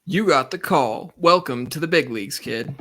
You got the call. Welcome to the big leagues, kid.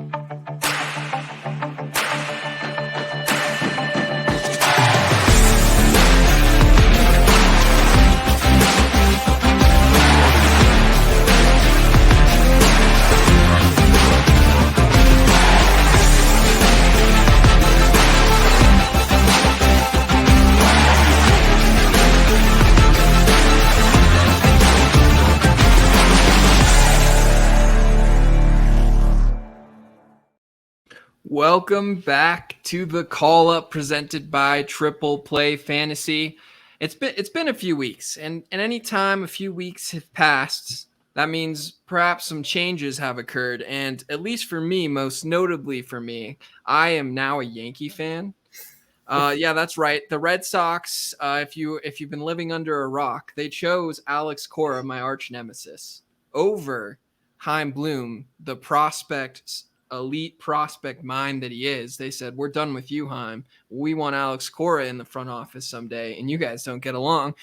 Welcome back to the call up presented by Triple Play Fantasy. It's been a few weeks, and any time a few weeks have passed, that means perhaps some changes have occurred. And at least for me, most notably for me, I am now a Yankee fan. Yeah, that's right. The Red Sox, if you've been living under a rock, they chose Alex Cora, my arch nemesis, over Chaim Bloom, the elite prospect mind that he is. They said, "We're done with you, Chaim. We want Alex Cora in the front office someday, and you guys don't get along."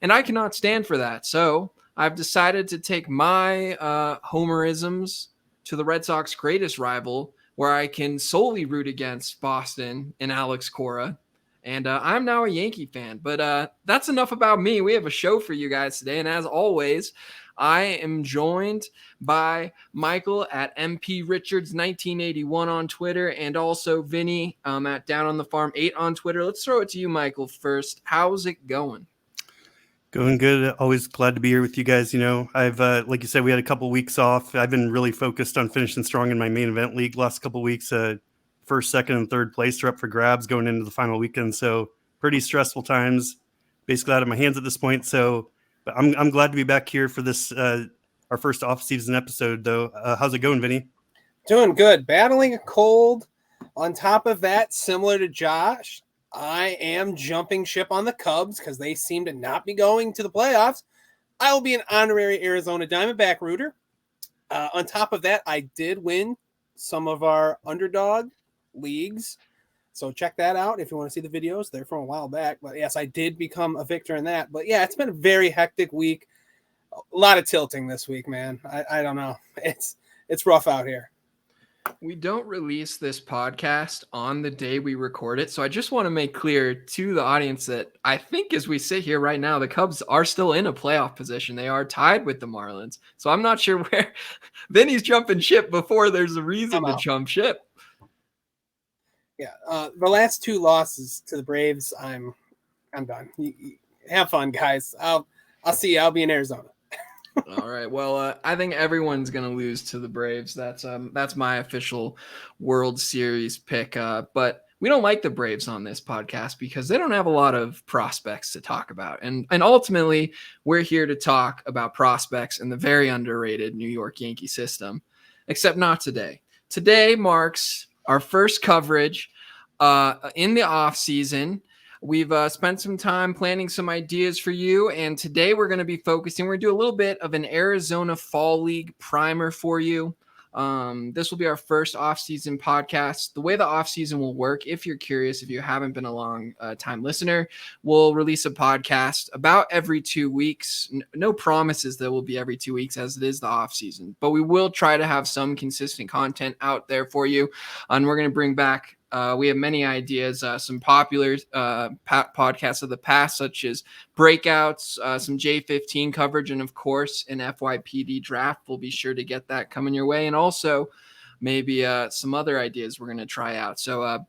And I cannot stand for that. So I've decided to take my homerisms to the Red Sox greatest rival, where I can solely root against Boston and Alex Cora. And I'm now a Yankee fan. But that's enough about me. We have a show for you guys today. And as always, I am joined by Michael at MP Richards 1981 on Twitter, and also Vinny at Down on the Farm 8 on Twitter. Let's throw it to you, Michael, first. How's it going? Going good. Always glad to be here with you guys. You know, I've like you said, we had a couple weeks off. I've been really focused on finishing strong in my main event league last couple weeks. First, second, and third place are up for grabs going into the final weekend. So pretty stressful times. Basically out of my hands at this point. So, but I'm glad to be back here for this our first off-season episode. Though, how's it going, Vinny? Doing good. Battling a cold. On top of that, similar to Josh, I am jumping ship on the Cubs because they seem to not be going to the playoffs. I will be an honorary Arizona Diamondback rooter. On top of that, I did win some of our underdog leagues. So check that out if you want to see the videos. They're from a while back. But yes, I did become a victor in that. But yeah, it's been a very hectic week. A lot of tilting this week, man. I don't know. It's rough out here. We don't release this podcast on the day we record it. So I just want to make clear to the audience that I think as we sit here right now, the Cubs are still in a playoff position. They are tied with the Marlins. So I'm not sure where Vinny's jumping ship before there's a reason to jump ship. Yeah. The last two losses to the Braves, I'm done. Have fun, guys. I'll see you. I'll be in Arizona. All right. Well, I think everyone's going to lose to the Braves. That's my official World Series pick. But we don't like the Braves on this podcast because they don't have a lot of prospects to talk about. And ultimately, we're here to talk about prospects in the very underrated New York Yankee system, except not today. Today marks our first coverage in the offseason. We've spent some time planning some ideas for you, and today we're going to be focusing. We're going to do a little bit of an Arizona Fall League primer for you. This will be our first off-season podcast. The way the off-season will work, if you're curious, if you haven't been a long-time listener, we'll release a podcast about every 2 weeks. No promises that will be every 2 weeks as it is the off-season, but we will try to have some consistent content out there for you, and we're going to bring back we have many ideas, some popular podcasts of the past, such as Breakouts, some J15 coverage, and of course, an FYPD draft. We'll be sure to get that coming your way. And also maybe some other ideas we're going to try out. So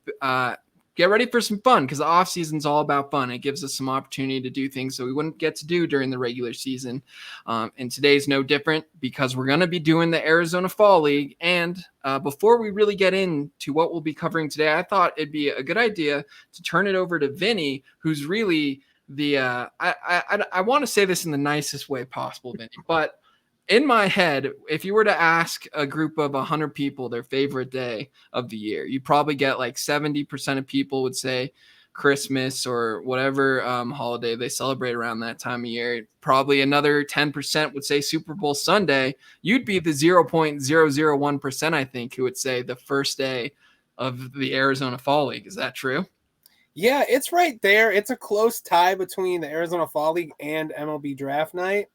get ready for some fun because the off season's all about fun. It gives us some opportunity to do things that we wouldn't get to do during the regular season. And today's no different because we're going to be doing the Arizona Fall League. And before we really get into what we'll be covering today, I thought it'd be a good idea to turn it over to Vinny, who's really the I want to say this in the nicest way possible, Vinny, but in my head, if you were to ask a group of 100 people their favorite day of the year, you probably get like 70% of people would say Christmas or whatever holiday they celebrate around that time of year. Probably another 10% would say Super Bowl Sunday. You'd be the 0.001%, I think, who would say the first day of the Arizona Fall League. Is that true? Yeah, it's right there. It's a close tie between the Arizona Fall League and MLB Draft Night.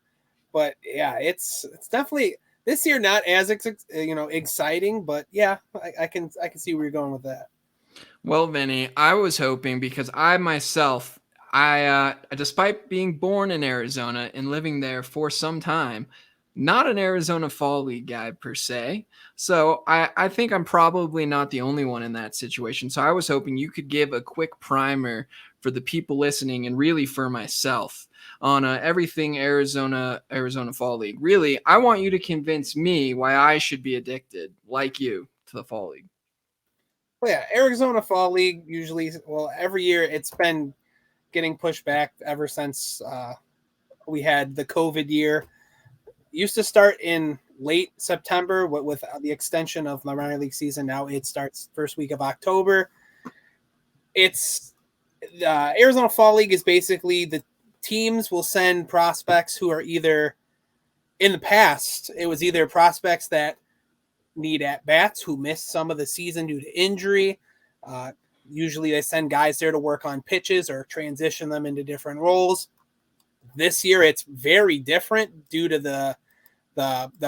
But yeah, it's definitely This year, not as exciting, but yeah, I can see where you're going with that. Well, Vinny, I was hoping because I myself, despite being born in Arizona and living there for some time, not an Arizona Fall League guy per se. So I think I'm probably not the only one in that situation. So I was hoping you could give a quick primer for the people listening and really for myself on everything Arizona Fall League. Really, I want you to convince me why I should be addicted, like you, to the Fall League. Well, yeah, Arizona Fall League usually, well, every year it's been getting pushed back ever since we had the COVID year. Used to start in late September with the extension of my minor league season. Now it starts first week of October. It's Arizona Fall League is basically the teams will send prospects who are either, in the past, it was either prospects that need at bats who missed some of the season due to injury. Usually they send guys there to work on pitches or transition them into different roles. This year it's very different due to the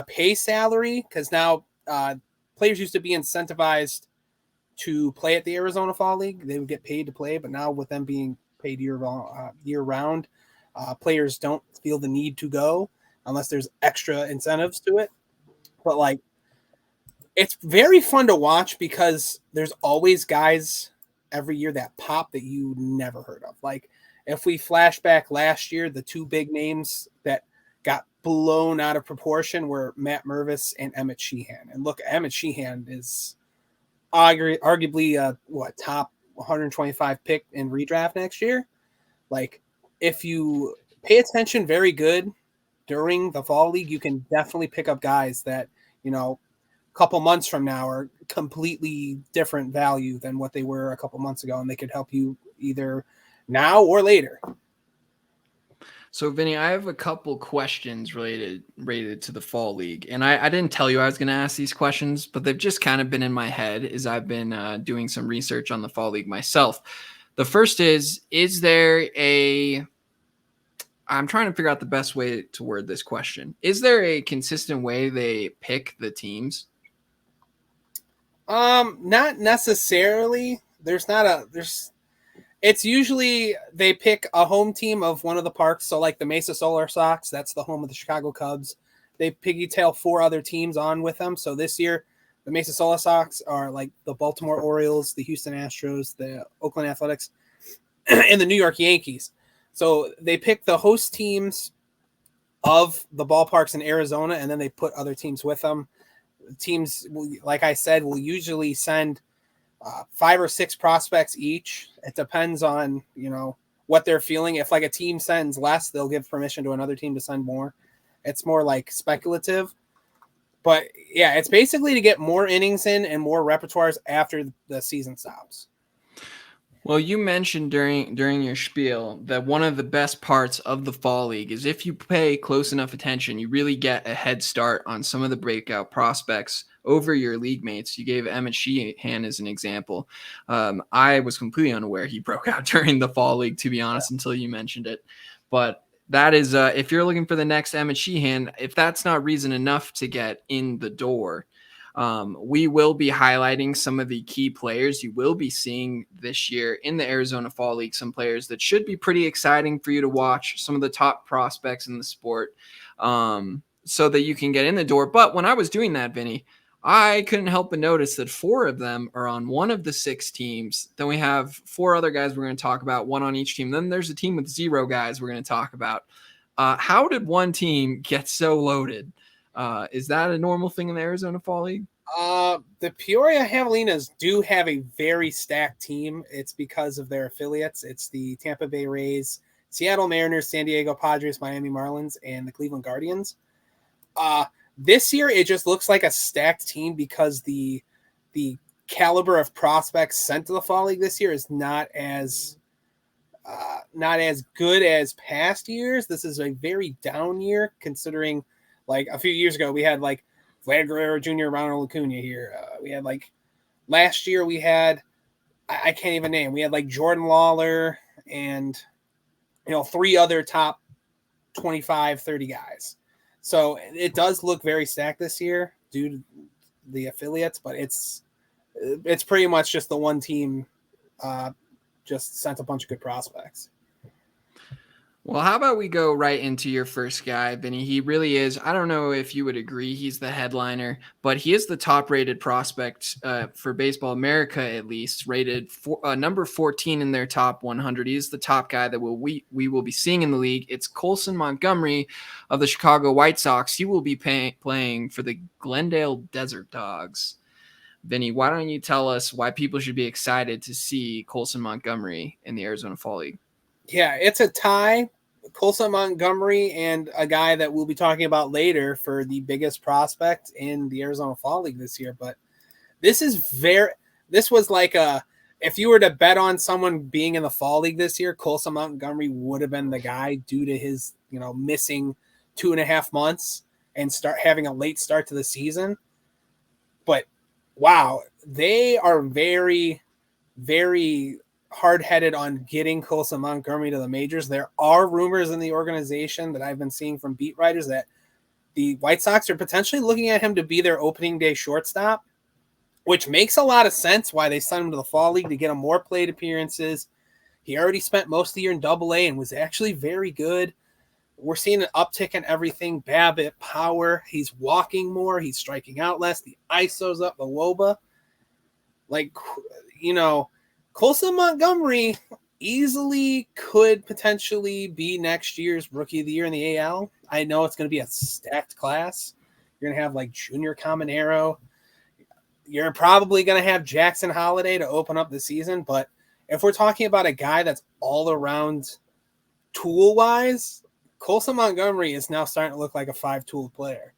pay salary, because now players used to be incentivized to play at the Arizona Fall League. They would get paid to play, but now with them being paid year round, players don't feel the need to go unless there's extra incentives to it. But like, it's very fun to watch because there's always guys every year that pop that you never heard of. Like, if we flash back last year, the two big names that got blown out of proportion were Matt Mervis and Emmett Sheehan. And look, Emmett Sheehan is arguably top 125 pick in redraft next year. Like, if you pay attention very good during the Fall League, you can definitely pick up guys that, couple months from now are completely different value than what they were a couple months ago, and they could help you either now or later. So, Vinny, I have a couple questions related to the Fall League, and I didn't tell you I was going to ask these questions, but they've just kind of been in my head as I've been doing some research on the Fall League myself. The first is there I'm trying to figure out the best way to word this question. Is there a consistent way they pick the teams? Not necessarily. It's usually they pick a home team of one of the parks. So like the Mesa Solar Sox, that's the home of the Chicago Cubs. They piggytail 4 other teams on with them. So this year, the Mesa Solar Sox are like the Baltimore Orioles, the Houston Astros, the Oakland Athletics, and the New York Yankees. So they pick the host teams of the ballparks in Arizona, and then they put other teams with them. Teams, like I said, will usually send 5 or 6 prospects each. It depends on, what they're feeling. If like a team sends less, they'll give permission to another team to send more. It's more like speculative. But yeah, it's basically to get more innings in and more repertoires after the season stops. Well, you mentioned during your spiel that one of the best parts of the Fall League is if you pay close enough attention, you really get a head start on some of the breakout prospects over your league mates. You gave Emmett Sheehan as an example. I was completely unaware he broke out during the Fall League, to be honest, until you mentioned it. But that is, if you're looking for the next Emmett Sheehan, if that's not reason enough to get in the door, we will be highlighting some of the key players you will be seeing this year in the Arizona Fall League, some players that should be pretty exciting for you to watch, some of the top prospects in the sport, so that you can get in the door. But when I was doing that, Vinny, I couldn't help but notice that 4 of them are on one of the 6 teams. Then we have 4 other guys we're going to talk about, 1 on each team. Then there's a team with 0 guys we're going to talk about. How did one team get so loaded? Is that a normal thing in the Arizona Fall League? The Peoria Javelinas do have a very stacked team. It's because of their affiliates. It's the Tampa Bay Rays, Seattle Mariners, San Diego Padres, Miami Marlins, and the Cleveland Guardians. This year, it just looks like a stacked team because the caliber of prospects sent to the Fall League this year is not as good as past years. This is a very down year, considering like a few years ago we had like Vlad Guerrero Jr., Ronald Acuna here. We had like last year we had I can't even name. We had like Jordan Lawler and 3 other top 25, 30 guys. So it does look very stacked this year due to the affiliates, but it's pretty much just the one team just sent a bunch of good prospects. Well, how about we go right into your first guy, Vinny? He really is. I don't know if you would agree he's the headliner, but he is the top-rated prospect for Baseball America, at least, rated number 14 in their top 100. He's the top guy that we will be seeing in the league. It's Colson Montgomery of the Chicago White Sox. He will be playing for the Glendale Desert Dogs. Vinny, why don't you tell us why people should be excited to see Colson Montgomery in the Arizona Fall League? Yeah, it's a tie. Colson Montgomery and a guy that we'll be talking about later for the biggest prospect in the Arizona Fall League this year. But this was like if you were to bet on someone being in the Fall League this year, Colson Montgomery would have been the guy due to his, missing 2.5 months and having a late start to the season. But wow, they are very, very hard-headed on getting Colson Montgomery to the majors. There are rumors in the organization that I've been seeing from beat writers that the White Sox are potentially looking at him to be their opening day shortstop, which makes a lot of sense why they sent him to the Fall League to get him more plate appearances. He already spent most of the year in Double-A and was actually very good. We're seeing an uptick in everything. BABIP, power. He's walking more. He's striking out less. The ISO's up. The WOBA. Colson Montgomery easily could potentially be next year's Rookie of the Year in the AL. I know it's going to be a stacked class. You're going to have Junior Caminero. You're probably going to have Jackson Holiday to open up the season. But if we're talking about a guy that's all around tool-wise, Colson Montgomery is now starting to look like a 5-tool player.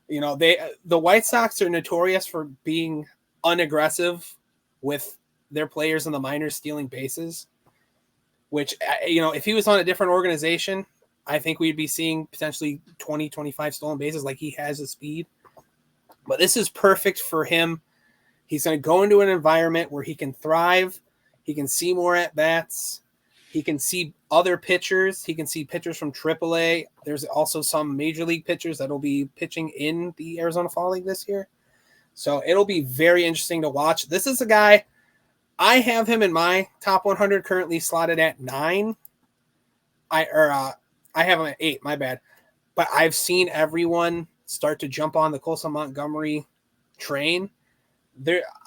The White Sox are notorious for being unaggressive with their players in the minors stealing bases, which, if he was on a different organization, I think we'd be seeing potentially 20, 25 stolen bases. He has the speed. But this is perfect for him. He's going to go into an environment where he can thrive. He can see more at-bats. He can see other pitchers. He can see pitchers from AAA. There's also some major league pitchers that will be pitching in the Arizona Fall League this year. So it'll be very interesting to watch. This is a guy, I have him in my top 100 currently slotted at 9. I have him at 8, my bad. But I've seen everyone start to jump on the Colson Montgomery train.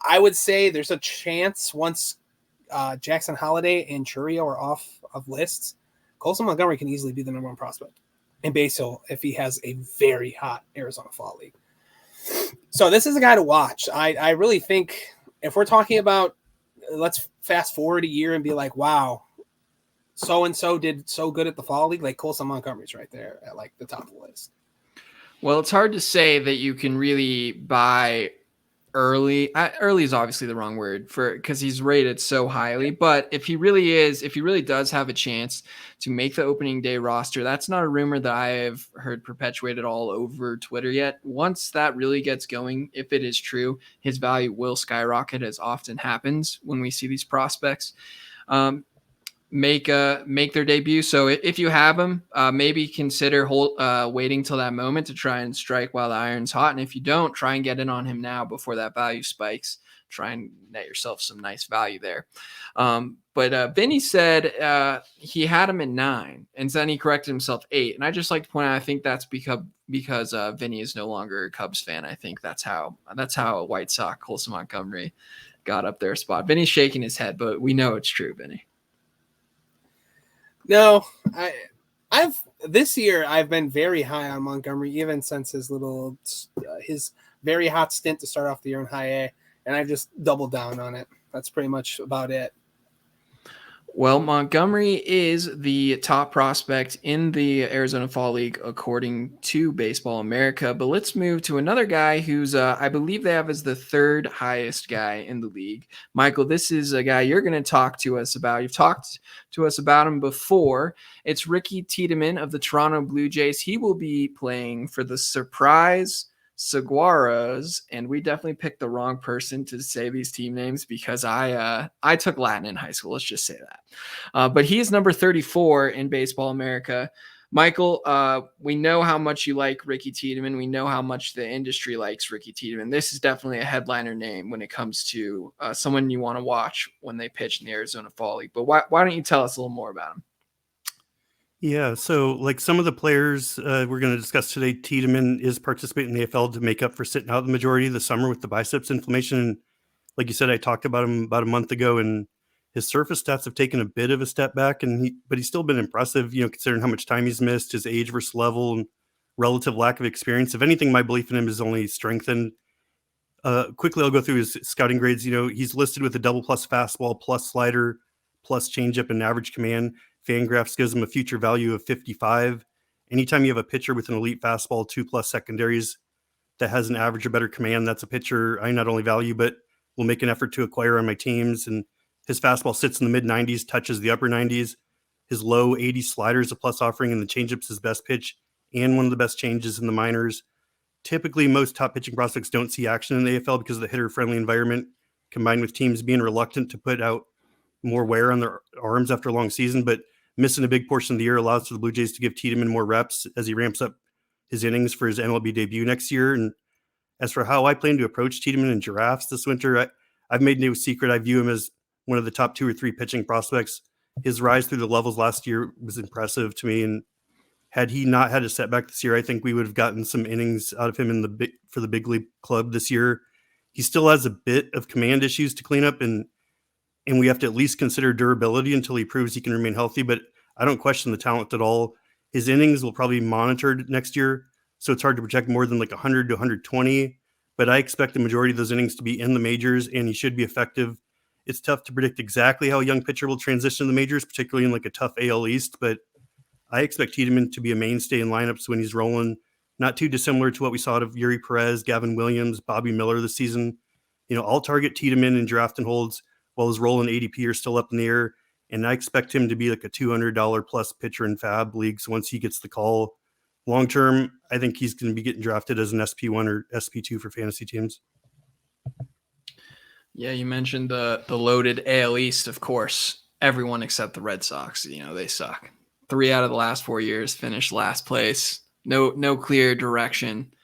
I would say there's a chance once Jackson Holiday and Churio are off of lists, Colson Montgomery can easily be the number 1 prospect in base hill if he has a very hot Arizona Fall League. So this is a guy to watch. I really think if we're talking about, let's fast forward a year and be like, wow, so-and-so did so good at the Fall League, Colson Montgomery's right there at the top of the list. Well, it's hard to say that you can really buy early. Early is obviously the wrong word because he's rated so highly. But if he really does have a chance to make the opening day roster, that's not a rumor that I have heard perpetuated all over Twitter yet. Once that really gets going, if it is true, his value will skyrocket, as often happens when we see these prospects make their debut. So if you have him, maybe consider waiting till that moment to try and strike while the iron's hot. And if you don't, try and get in on him now before that value spikes. Try and net yourself some nice value there. But Vinny said he had him at 9, and then he corrected himself 8. And I just like to point out, I think that's because Vinny is no longer a Cubs fan. I think that's how a White Sox Colson Montgomery got up their spot. Vinny's shaking his head, but we know it's true, Vinny. No, this year I've been very high on Montgomery, even since his very hot stint to start off the year in high A, and I've just doubled down on it. That's pretty much about it. Well, Montgomery is the top prospect in the Arizona Fall League, according to Baseball America. But let's move to another guy who's, I believe they have as the 3rd highest guy in the league. Michael, this is a guy you're going to talk to us about. You've talked to us about him before. It's Ricky Tiedemann of the Toronto Blue Jays. He will be playing for the Surprise Saguaros, and we definitely picked the wrong person to say these team names because I took Latin in high school. Let's just say that. But he is number 34 in Baseball America. Michael, we know how much you like Ricky Tiedemann. We know how much the industry likes Ricky Tiedemann. This is definitely a headliner name when it comes to someone you want to watch when they pitch in the Arizona Fall League. But why don't you tell us a little more about him? Yeah, so like some of the players we're going to discuss today, Tiedemann is participating in the AFL to make up for sitting out the majority of the summer with the biceps inflammation. And like you said, I talked about him about a month ago, and his surface stats have taken a bit of a step back, but he's still been impressive, considering how much time he's missed, his age versus level, and relative lack of experience. If anything, my belief in him is only strengthened. Quickly, I'll go through his scouting grades. He's listed with a double plus fastball, plus slider, plus changeup, and average command. Fangraphs gives him a future value of 55. Anytime you have a pitcher with an elite fastball, 2+ secondaries that has an average or better command, that's a pitcher I not only value, but will make an effort to acquire on my teams. And his fastball sits in the mid 90s, touches the upper 90s. His low 80 slider is a plus offering, and the changeup's his best pitch and one of the best changes in the minors. Typically, most top pitching prospects don't see action in the AFL because of the hitter-friendly environment, combined with teams being reluctant to put out more wear on their arms after a long season. But missing a big portion of the year allows for the Blue Jays to give Tiedemann more reps as he ramps up his innings for his MLB debut next year. And as for how I plan to approach Tiedemann in drafts this winter, I've made no secret I view him as one of the top 2 or 3 pitching prospects. His rise through the levels last year was impressive to me, and had he not had a setback this year, I think we would have gotten some innings out of him for the big league club this year. He still has a bit of command issues to clean up, and we have to at least consider durability until he proves he can remain healthy. But I don't question the talent at all. His innings will probably be monitored next year, so it's hard to project more than like 100 to 120. But I expect the majority of those innings to be in the majors, and he should be effective. It's tough to predict exactly how a young pitcher will transition to the majors, particularly in like a tough AL East, but I expect Tiedemann to be a mainstay in lineups when he's rolling, not too dissimilar to what we saw out of Yuri Perez, Gavin Williams, Bobby Miller this season. I'll target Tiedemann in draft and holds while his role in ADP are still up in the air, and I expect him to be like a $200 plus pitcher in fab leagues once he gets the call. Long term, I think he's going to be getting drafted as an SP1 or SP2 for fantasy teams. Yeah, you mentioned the loaded AL East, of course. Everyone except the Red Sox, they suck. 3 out of the last 4 years finished last place. No clear direction.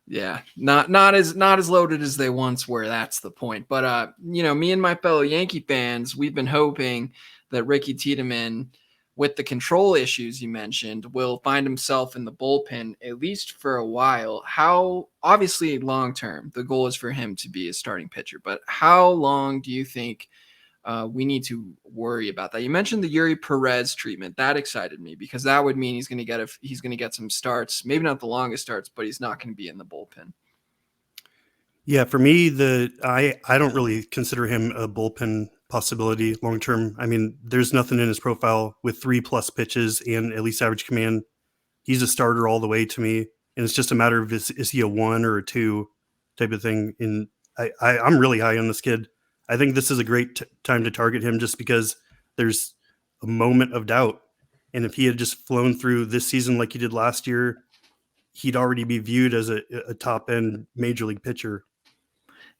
Yeah, not as loaded as they once were. That's the point. But me and my fellow Yankee fans, we've been hoping that Ricky Tiedemann, with the control issues you mentioned, will find himself in the bullpen at least for a while. How, obviously long term, the goal is for him to be a starting pitcher, but how long do you think we need to worry about that? You mentioned the Yuri Perez treatment. That excited me because that would mean he's going to get some starts, maybe not the longest starts, but he's not going to be in the bullpen. Yeah, for me, I don't really consider him a bullpen possibility long term. I mean, there's nothing in his profile with 3+ pitches and at least average command. He's a starter all the way to me, and it's just a matter of is he a 1 or a 2 type of thing. And I'm really high on this kid. I think this is a great time to target him just because there's a moment of doubt. And if he had just flown through this season like he did last year, he'd already be viewed as a top end major league pitcher.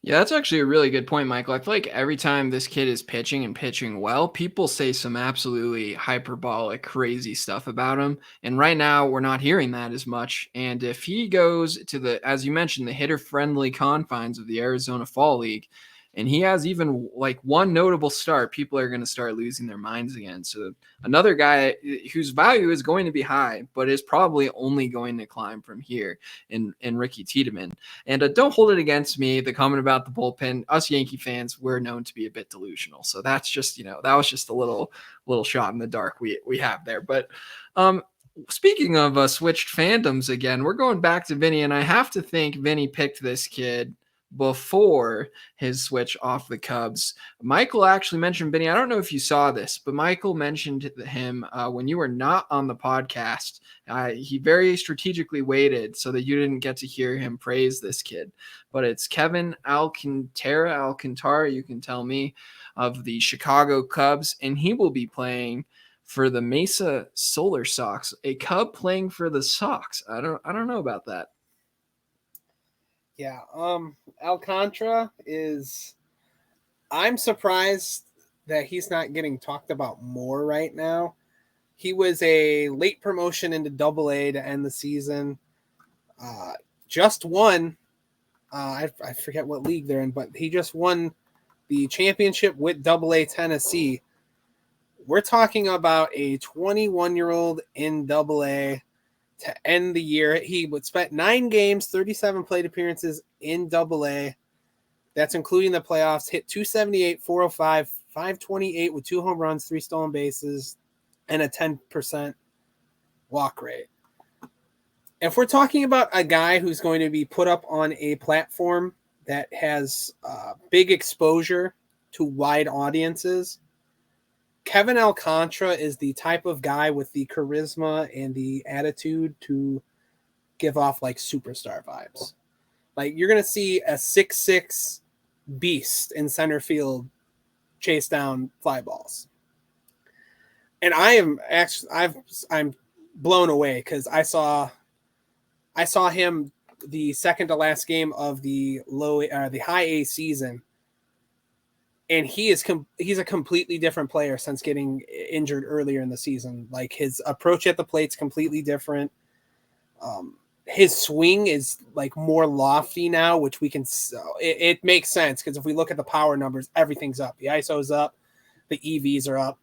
Yeah, that's actually a really good point, Michael. I feel like every time this kid is pitching and pitching well, people say some absolutely hyperbolic, crazy stuff about him. And right now, we're not hearing that as much. And if he goes to as you mentioned, the hitter-friendly confines of the Arizona Fall League, and he has even like one notable start, people are going to start losing their minds again. So another guy whose value is going to be high, but is probably only going to climb from here in Ricky Tiedemann. And don't hold it against me, the comment about the bullpen. Us Yankee fans, we're known to be a bit delusional. So that's just, that was just a little shot in the dark we have there. But speaking of switched fandoms again, we're going back to Vinny, and I have to think Vinny picked this kid before his switch off the Cubs. Michael actually mentioned Vinny. I don't know if you saw this, but Michael mentioned him when you were not on the podcast. He very strategically waited so that you didn't get to hear him praise this kid. But it's Kevin Alcantara, you can tell me, of the Chicago Cubs, and he will be playing for the Mesa Solar Sox. A Cub playing for the Sox. I don't know about that. Yeah, Alcantara I'm surprised that he's not getting talked about more right now. He was a late promotion into Double-A to end the season. Just won. I forget what league they're in, but he just won the championship with Double-A Tennessee. We're talking about a 21-year-old in Double-A to end the year. He would spent 9 games, 37 plate appearances in Double-A. That's including the playoffs. Hit 278, 405, 528 with 2 home runs, 3 stolen bases, and a 10% walk rate. If we're talking about a guy who's going to be put up on a platform that has big exposure to wide audiences, Kevin Alcantara is the type of guy with the charisma and the attitude to give off like superstar vibes. Like you're going to see a 6'6" beast in center field chase down fly balls. And I'm blown away because I saw him the second to last game of the high A season. And he's a completely different player since getting injured earlier in the season. Like his approach at the plate's completely different. His swing is like more lofty now, which we can. It makes sense because if we look at the power numbers, everything's up. The ISO's up, the EVs are up.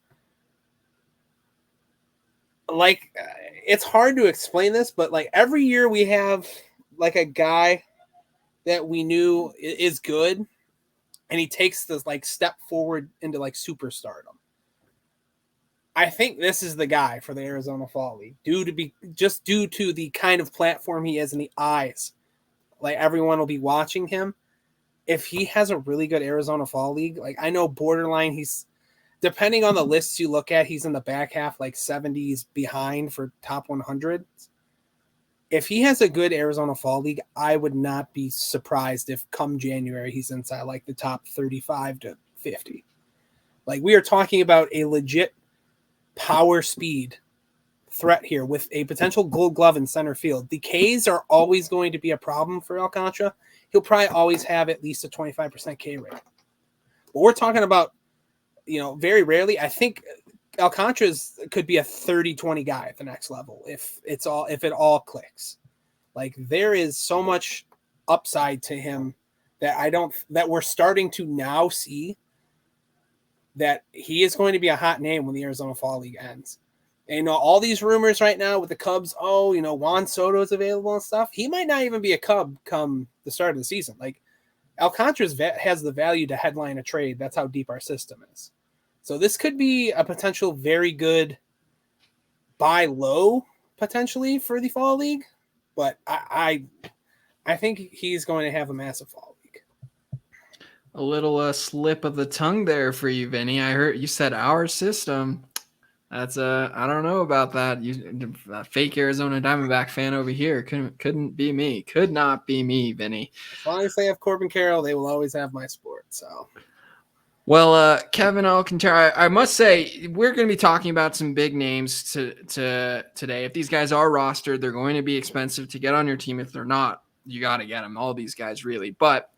Like it's hard to explain this, but like every year we have like a guy that we knew is good. And he takes this like step forward into like superstardom. I think this is the guy for the Arizona Fall League, due to the kind of platform he has in the eyes. Like everyone will be watching him. If he has a really good Arizona Fall League, like I know borderline, he's depending on the lists you look at, he's in the back half, like 70s behind for top 100. If he has a good Arizona Fall League, I would not be surprised if come January he's inside like the top 35 to 50. Like we are talking about a legit power speed threat here with a potential Gold Glove in center field. The Ks are always going to be a problem for Alcantara. He'll probably always have at least a 25% K rate. But we're talking about, very rarely. I think Alcantara's could be a 30-20 guy at the next level if it all clicks. Like there is so much upside to him that we're starting to now see that he is going to be a hot name when the Arizona Fall League ends. And all these rumors right now with the Cubs, Juan Soto's available and stuff. He might not even be a Cub come the start of the season. Like Alcantara has the value to headline a trade. That's how deep our system is. So this could be a potential very good buy low potentially for the Fall League, but I think he's going to have a massive Fall League. A little slip of the tongue there for you, Vinny. I heard you said our system. That's I don't know about that. You fake Arizona Diamondback fan over here couldn't be me. Could not be me, Vinny. As long as they have Corbin Carroll, they will always have my sport. So. Well, Kevin Alcantara, I must say we're going to be talking about some big names to today. If these guys are rostered, they're going to be expensive to get on your team. If they're not, you got to get them. All these guys really. But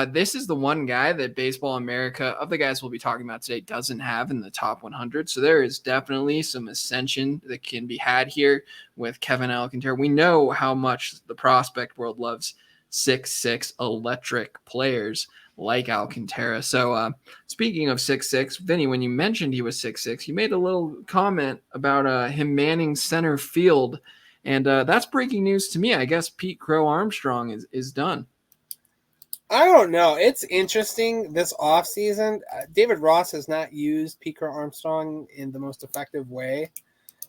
this is the one guy that Baseball America, of the guys we'll be talking about today, doesn't have in the top 100. So there is definitely some ascension that can be had here with Kevin Alcantara. We know how much the prospect world loves 6'6" electric players like Alcantara. So speaking of 6'6", Vinny, when you mentioned he was 6'6", you made a little comment about him manning center field. And that's breaking news to me. I guess Pete Crow Armstrong is done. I don't know. It's interesting this offseason. David Ross has not used Pete Crow Armstrong in the most effective way.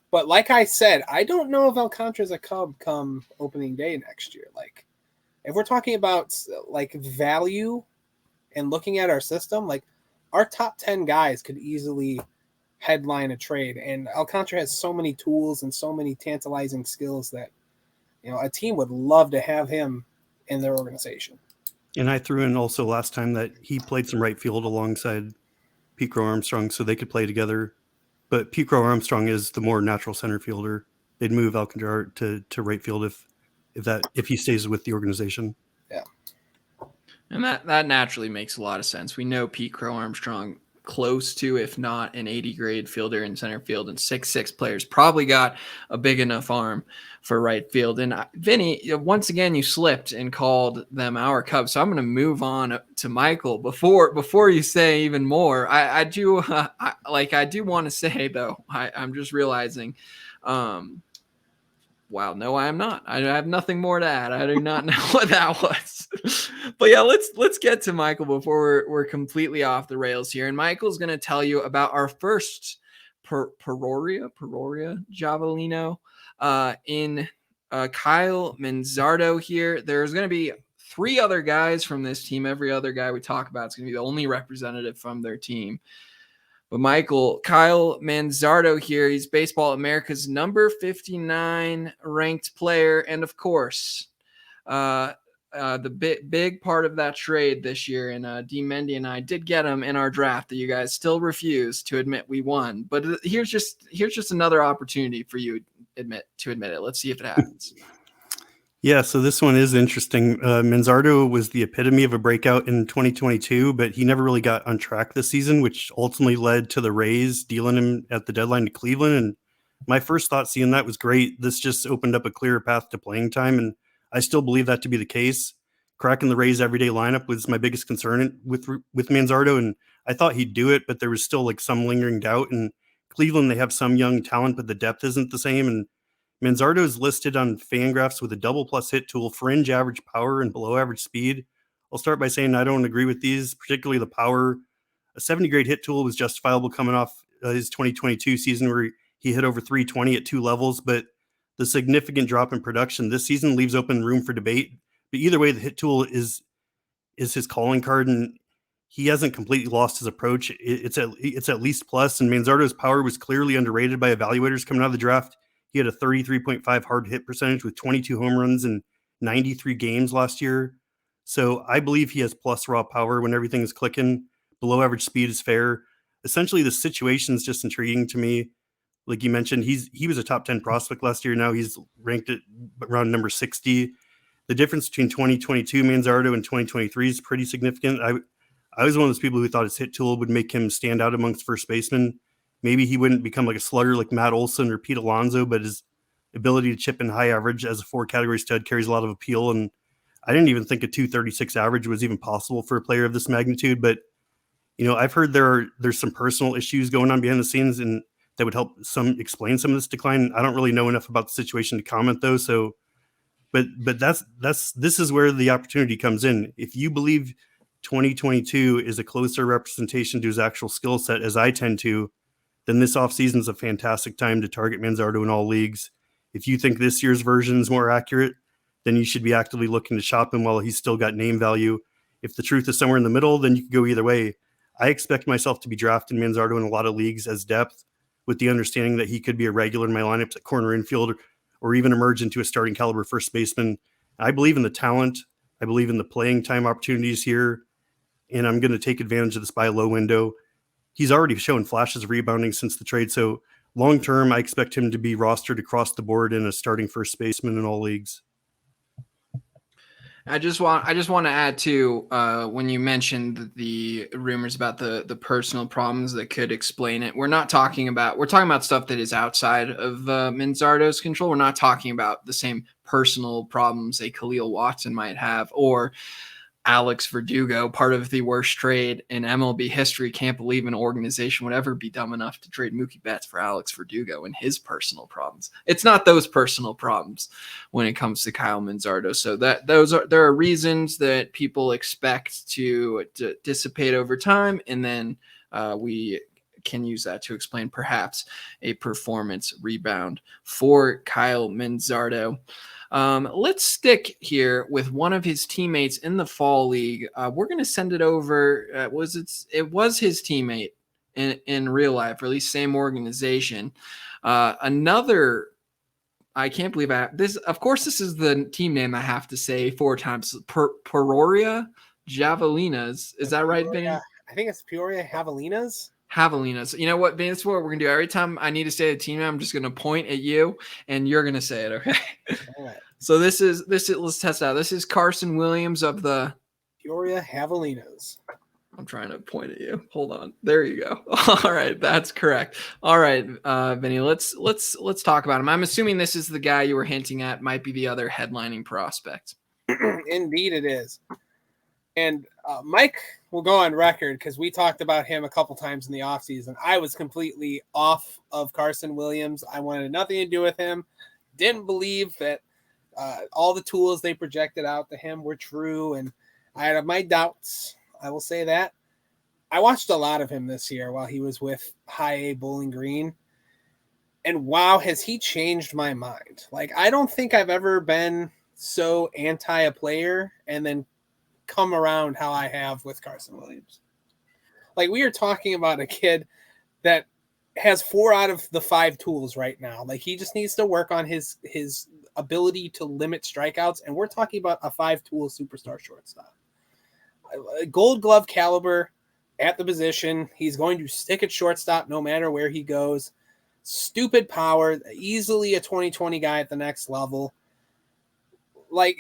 But like I said, I don't know if Alcantara's a Cub come opening day next year. Like, if we're talking about like value and looking at our system, like our top 10 guys could easily headline a trade. And Alcantara has so many tools and so many tantalizing skills that, a team would love to have him in their organization. And I threw in also last time that he played some right field alongside Pete Crow Armstrong so they could play together. But Pete Crow Armstrong is the more natural center fielder. They'd move Alcantara to right field if he stays with the organization. Yeah. And that naturally makes a lot of sense. We know Pete Crow Armstrong close to, if not an 80 grade fielder in center field, and 6'6" players. Probably got a big enough arm for right field. And Vinny, once again, you slipped and called them our Cubs. So I'm going to move on to Michael before you say even more. I do want to say though, I'm just realizing, wow, no, I am not. I have nothing more to add. I do not know what that was. But yeah, let's get to Michael before we're completely off the rails here. And Michael's going to tell you about our first Peroria Javelino in Kyle Manzardo here. There's going to be 3 other guys from this team. Every other guy we talk about is going to be the only representative from their team. But Michael, Kyle Manzardo here, he's Baseball America's number 59 ranked player. And of course, the big part of that trade this year, and D. Mendy and I did get him in our draft that you guys still refuse to admit we won. But here's just another opportunity for you to admit it. Let's see if it happens. Yeah, so this one is interesting. Manzardo was the epitome of a breakout in 2022, but he never really got on track this season, which ultimately led to the Rays dealing him at the deadline to Cleveland. And my first thought seeing that was great. This just opened up a clearer path to playing time, and I still believe that to be the case. Cracking the Rays' everyday lineup was my biggest concern with Manzardo, and I thought he'd do it, but there was still like some lingering doubt. And Cleveland, they have some young talent, but the depth isn't the same. And Manzardo is listed on Fangraphs with a double-plus hit tool, fringe average power, and below average speed. I'll start by saying I don't agree with these, particularly the power. A 70-grade hit tool was justifiable coming off his 2022 season where he hit over 320 at 2 levels, but the significant drop in production this season leaves open room for debate. But either way, the hit tool is his calling card, and he hasn't completely lost his approach. It's at least plus, and Manzardo's power was clearly underrated by evaluators coming out of the draft. He had a 33.5 hard hit percentage with 22 home runs in 93 games last year. So I believe he has plus raw power when everything is clicking. Below average speed is fair. Essentially, the situation is just intriguing to me. Like you mentioned, he was a top 10 prospect last year. Now he's ranked at around number 60. The difference between 2022 Manzardo and 2023 is pretty significant. I was one of those people who thought his hit tool would make him stand out amongst first basemen. Maybe he wouldn't become like a slugger like Matt Olson or Pete Alonso, but his ability to chip in high average as a 4-category stud carries a lot of appeal. And I didn't even think a 236 average was even possible for a player of this magnitude. But, you know, I've heard there's some personal issues going on behind the scenes and that would help explain some of this decline. I don't really know enough about the situation to comment though. So, but this is where the opportunity comes in. If you believe 2022 is a closer representation to his actual skill set, as I tend to, then this offseason is a fantastic time to target Manzardo in all leagues. If you think this year's version is more accurate, then you should be actively looking to shop him while he's still got name value. If the truth is somewhere in the middle, then you could go either way. I expect myself to be drafting Manzardo in a lot of leagues as depth, with the understanding that he could be a regular in my lineups at corner infield or even emerge into a starting caliber first baseman. I believe in the talent. I believe in the playing time opportunities here, and I'm going to take advantage of this buy low window. He's already shown flashes of rebounding since the trade, so long-term, I expect him to be rostered across the board in a starting first baseman in all leagues. I just want to add too, when you mentioned the rumors about the personal problems that could explain it, we're talking about stuff that is outside of Manzardo's control. We're not talking about the same personal problems a Khalil Watson might have, or Alex Verdugo, part of the worst trade in MLB history. Can't believe an organization would ever be dumb enough to trade Mookie Betts for Alex Verdugo and his personal problems. It's not those personal problems when it comes to Kyle Manzardo. So there are reasons that people expect to dissipate over time, and then we can use that to explain perhaps a performance rebound for Kyle Manzardo. Let's stick here with one of his teammates in the fall league. We're going to send it over. It was his teammate in real life, or at least same organization. Another, I can't believe this. Of course, this is the team name I have to say 4 times. Peoria Javelinas. Is that right, Vinny? I think it's Peoria Javelinas. Javelinas. You know what, Vinny? That's what we're going to do. Every time I need to say the team name, I'm just going to point at you, and you're going to say it, okay? All right. So this is let's test out. This is Carson Williams of the Peoria Javelinas. I'm trying to point at you. Hold on. There you go. All right, that's correct. All right, Vinny, let's talk about him. I'm assuming this is the guy you were hinting at might be the other headlining prospect. Indeed, it is. And Mike will go on record because we talked about him a couple times in the offseason. I was completely off of Carson Williams. I wanted nothing to do with him. Didn't believe that all the tools they projected out to him were true, and I had my doubts. I will say that. I watched a lot of him this year while he was with High A Bowling Green, and wow, has he changed my mind. Like, I don't think I've ever been so anti a player and then come around how I have with Carson Williams. Like, we are talking about a kid that has 4 out of the 5 tools right now. Like, he just needs to work on his ability to limit strikeouts, and we're talking about a 5-tool superstar shortstop. Gold glove caliber at the position. He's going to stick at shortstop no matter where he goes. Stupid power, easily a 2020 guy at the next level. Like,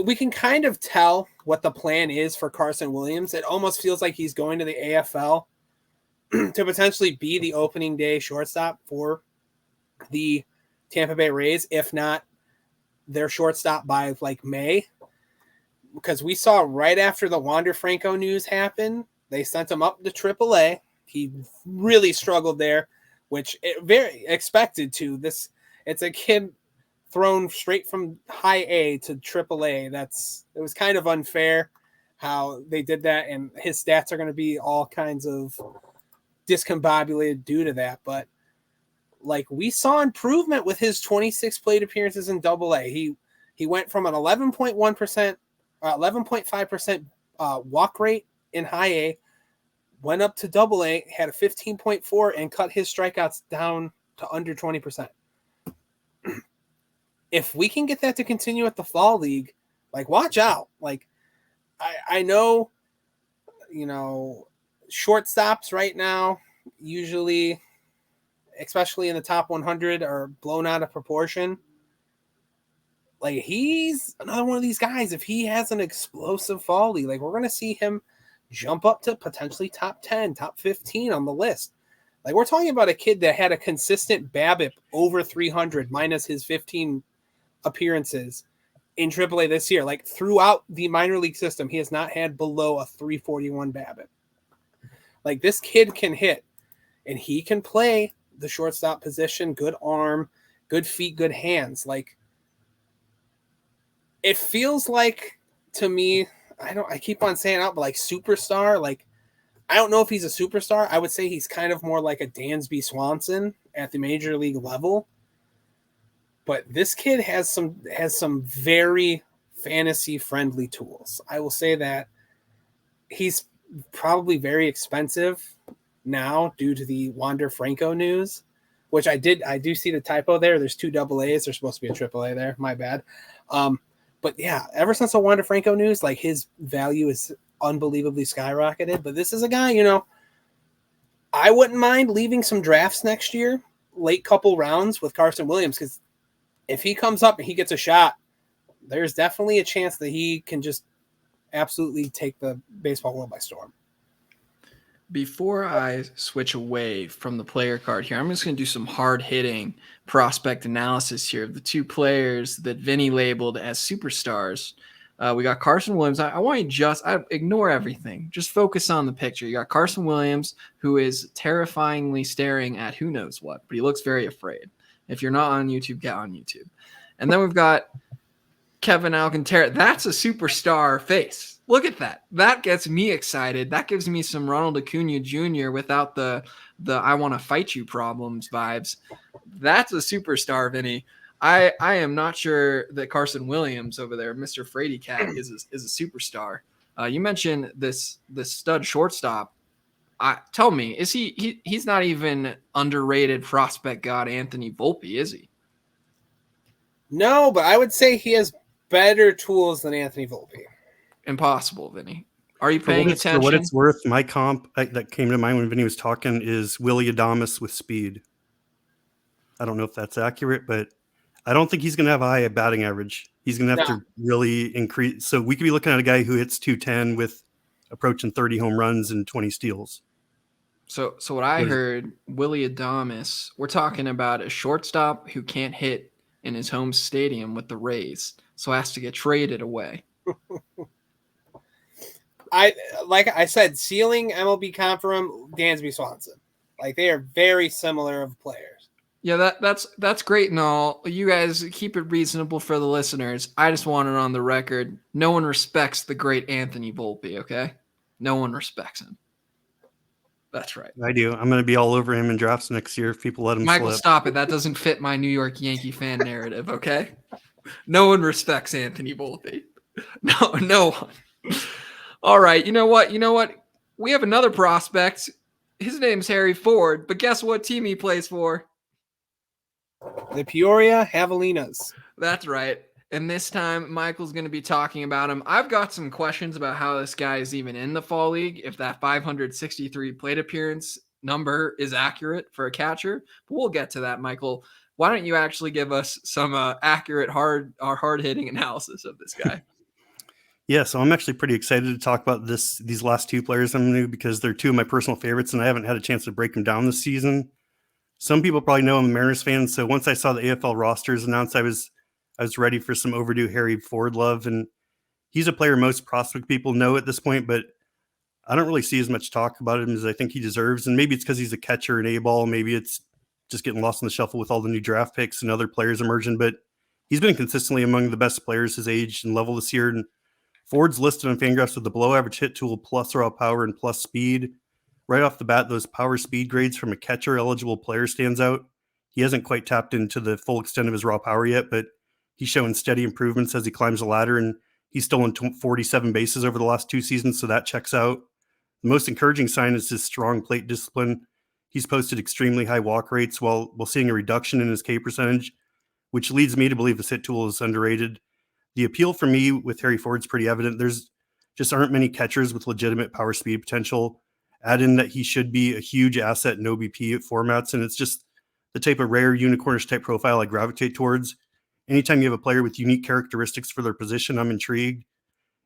we can kind of tell what the plan is for Carson Williams. It almost feels like he's going to the AFL to potentially be the opening day shortstop for the Tampa Bay Rays, if not their shortstop by like May. Because we saw right after the Wander Franco news happened, they sent him up to AAA. He really struggled there, which it very expected to. It's a kid thrown straight from High A to AAA. It was kind of unfair how they did that, and his stats are going to be all kinds of discombobulated due to that. But like, we saw improvement with his 26 plate appearances in AA. He went from an 11.5% walk rate in High A, went up to AA, had a 15.4, and cut his strikeouts down to under 20%. If we can get that to continue at the fall league, like, watch out. Like, I know, shortstops right now, usually, especially in the top 100, are blown out of proportion. Like, he's another one of these guys. If he has an explosive fall league, like, we're going to see him jump up to potentially top 10, top 15 on the list. Like, we're talking about a kid that had a consistent BABIP over 300 minus his 15 appearances in AAA this year. Like, throughout the minor league system, he has not had below a 341 BABIP. Like, this kid can hit, and he can play the shortstop position. Good arm, good feet, good hands. Like, it feels like, to me, I keep on saying out, but like, superstar. Like, I don't know if he's a superstar. I would say he's kind of more like a Dansby Swanson at the major league level. But this kid has some very fantasy friendly tools. I will say that he's probably very expensive now due to the Wander Franco news, which I do see the typo there. There's 2 AA's. There's supposed to be a AAA there. My bad. But yeah, ever since the Wander Franco news, like, his value is unbelievably skyrocketed. But this is a guy, I wouldn't mind leaving some drafts next year, late couple rounds with Carson Williams, because if he comes up and he gets a shot, there's definitely a chance that he can just absolutely take the baseball world by storm. Before I switch away from the player card here, I'm just going to do some hard-hitting prospect analysis here of the 2 players that Vinny labeled as superstars. We got Carson Williams. I want you ignore everything. Just focus on the picture. You got Carson Williams, who is terrifyingly staring at who knows what, but he looks very afraid. If you're not on YouTube, get on YouTube. And then we've got Kevin Alcantara. That's a superstar face. Look at that. That gets me excited. That gives me some Ronald Acuna Jr. without the I want to fight you problems vibes. That's a superstar, Vinny. I am not sure that Carson Williams over there, Mr. Frady Cat, is a superstar. You mentioned this stud shortstop. Tell me, is he's not even underrated prospect god Anthony Volpe, is he? No, but I would say he has better tools than Anthony Volpe. Impossible, Vinny. Are you paying attention? For what it's worth, my comp that came to mind when Vinny was talking is Willy Adames with speed. I don't know if that's accurate, but I don't think he's going to have a high batting average. He's going to have to really increase. So we could be looking at a guy who hits 210 with approaching 30 home runs and 20 steals. So what I heard, Willie Adames, we're talking about a shortstop who can't hit in his home stadium with the Rays, so has to get traded away. Like I said, ceiling MLB comp for him, Dansby Swanson. Like, they are very similar of players. Yeah, that's great and all. You guys keep it reasonable for the listeners. I just want it on the record. No one respects the great Anthony Volpe, okay? No one respects him. That's right. I do. I'm going to be all over him in drafts next year if people let him Michael, slip. stop it. That doesn't fit my New York Yankee fan narrative, okay? No one respects Anthony Volpe. No one. All right, you know what? We have another prospect. His name's Harry Ford, but guess what team he plays for? The Peoria Javelinas. That's right. And this time, Michael's going to be talking about him. I've got some questions about how this guy is even in the fall league, if that 563 plate appearance number is accurate for a catcher. But we'll get to that, Michael. Why don't you actually give us some accurate, hard-hitting analysis of this guy? Yeah, so I'm actually pretty excited to talk about these last two players I'm new because they're two of my personal favorites, and I haven't had a chance to break them down this season. Some people probably know I'm a Mariners fan, so once I saw the AFL rosters announced, I was ready for some overdue Harry Ford love, and he's a player most prospect people know at this point, but I don't really see as much talk about him as I think he deserves, and maybe it's because he's a catcher in A-ball, maybe it's just getting lost in the shuffle with all the new draft picks and other players emerging, but he's been consistently among the best players his age and level this year, and Ford's listed on Fangraphs with the below average hit tool, plus raw power and plus speed. Right off the bat, those power speed grades from a catcher eligible player stands out. He hasn't quite tapped into the full extent of his raw power yet, but he's showing steady improvements as he climbs the ladder, and he's stolen 47 bases over the last two seasons, so that checks out. The most encouraging sign is his strong plate discipline. He's posted extremely high walk rates while seeing a reduction in his K percentage, which leads me to believe his hit tool is underrated. The appeal for me with Harry Ford's pretty evident. There's just aren't many catchers with legitimate power speed potential. Add in that he should be a huge asset in OBP formats, and it's just the type of rare unicornish type profile I gravitate towards. Anytime you have a player with unique characteristics for their position, I'm intrigued.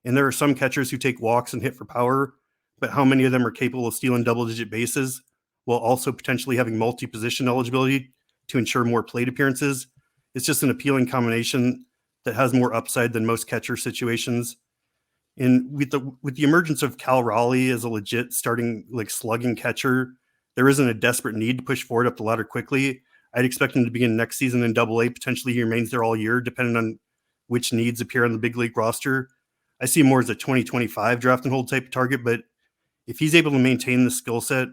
And there are some catchers who take walks and hit for power, but how many of them are capable of stealing double-digit bases while also potentially having multi-position eligibility to ensure more plate appearances? It's just an appealing combination that has more upside than most catcher situations. And with the emergence of Cal Raleigh as a legit starting slugging catcher, there isn't a desperate need to push forward up the ladder quickly. I'd expect him to begin next season in Double A. Potentially he remains there all year, depending on which needs appear on the big league roster. I see him more as a 2025 draft and hold type of target, but if he's able to maintain the skill set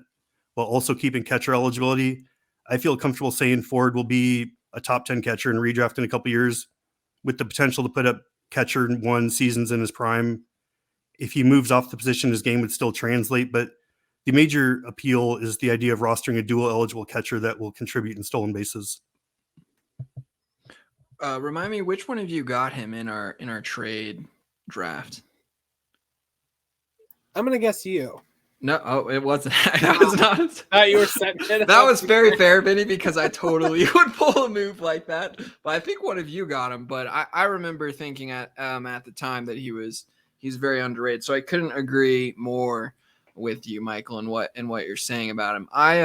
while also keeping catcher eligibility, I feel comfortable saying Ford will be a top 10 catcher in redraft in a couple years, with the potential to put up catcher 1 seasons in his prime. If he moves off the position, his game would still translate, but the major appeal is the idea of rostering a dual eligible catcher that will contribute in stolen bases. Remind me, which one of you got him in our trade draft? I'm going to guess you. No, it wasn't. That was not. You were setting it That up. was very fair, Vinny, because I totally would pull a move like that. But I think one of you got him. But I remember thinking at the time that he's very underrated. So I couldn't agree more with you, Michael, and what you're saying about him. I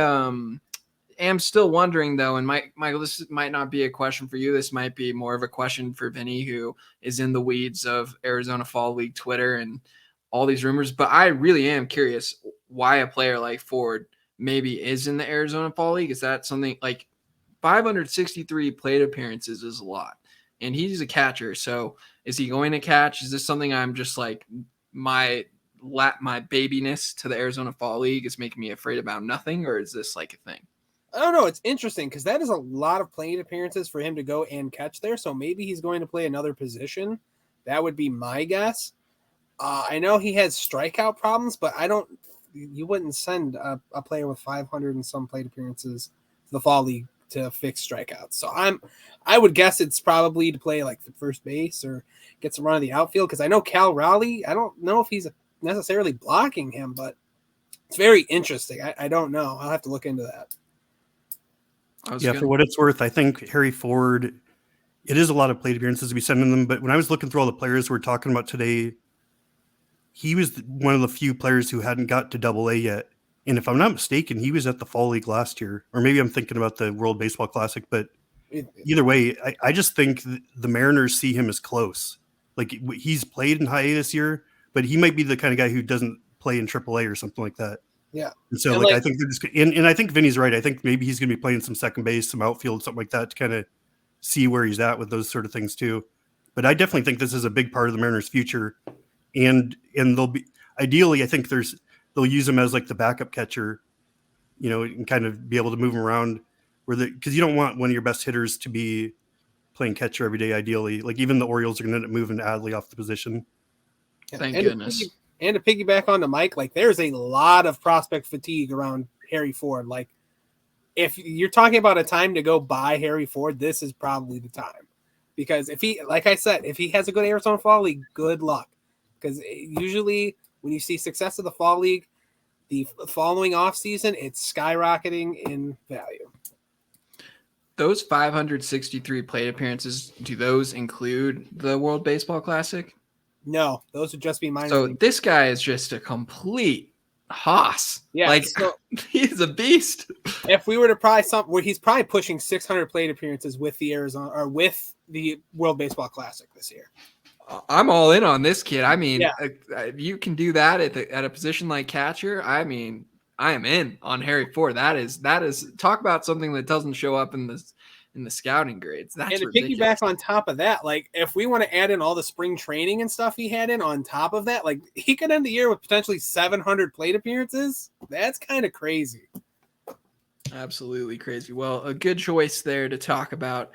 am still wondering though, and Michael, this might not be a question for you. This might be more of a question for Vinny, who is in the weeds of Arizona Fall League Twitter and all these rumors, but I really am curious why a player like Ford maybe is in the Arizona Fall League. Is that something like 563 plate appearances is a lot, and he's a catcher. So is he going to catch? Is this something I'm just like my babiness to the Arizona Fall League is making me afraid about nothing, or is this like a thing? I don't know. It's interesting because that is a lot of plate appearances for him to go and catch there. So maybe he's going to play another position. That would be my guess. I know he has strikeout problems, but you wouldn't send a player with 500 and some plate appearances to the Fall League to fix strikeouts. So I would guess it's probably to play like the first base or get some run of the outfield. Cause I know Cal Raleigh, I don't know if he's necessarily blocking him, but it's very interesting. I don't know. I'll have to look into that. For what it's worth, I think Harry Ford, it is a lot of plate appearances to be sending them. But when I was looking through all the players we're talking about today, he was one of the few players who hadn't got to Double-A yet. And if I'm not mistaken, he was at the Fall League last year, or maybe I'm thinking about the World Baseball Classic. But either way, I just think the Mariners see him as close. Like, he's played in High A this year, but he might be the kind of guy who doesn't play in AAA or something like that. Yeah. And so, I think they're just, and I think Vinny's right. I think maybe he's going to be playing some second base, some outfield, something like that, to kind of see where he's at with those sort of things too. But I definitely think this is a big part of the Mariners' future, and they'll be ideally. I think they'll use him as like the backup catcher, and kind of be able to move him around because you don't want one of your best hitters to be playing catcher every day. Ideally, like even the Orioles are going to end up moving Adley off the position. Thank goodness. And to piggyback on the Mike, like there's a lot of prospect fatigue around Harry Ford. Like if you're talking about a time to go buy Harry Ford, this is probably the time. Because if he has a good Arizona Fall League, good luck. Because usually when you see success of the Fall League, the following offseason, it's skyrocketing in value. Those 563 plate appearances, do those include the World Baseball Classic? No, those would just be minor. So league. This guy is just a complete hoss. Yeah, like so he's a beast. If we were to probably he's probably pushing 600 plate appearances with the with the World Baseball Classic this year. I'm all in on this kid. I mean, if you can do that at a position like catcher, I mean, I am in on Harry Ford. That is talk about something that doesn't show up in the scouting grades. That's and to ridiculous. piggyback on top of that, like if we want to add in all the spring training and stuff he had in on top of that, like he could end the year with potentially 700 plate appearances. That's kind of crazy. Absolutely crazy. Well, a good choice there to talk about,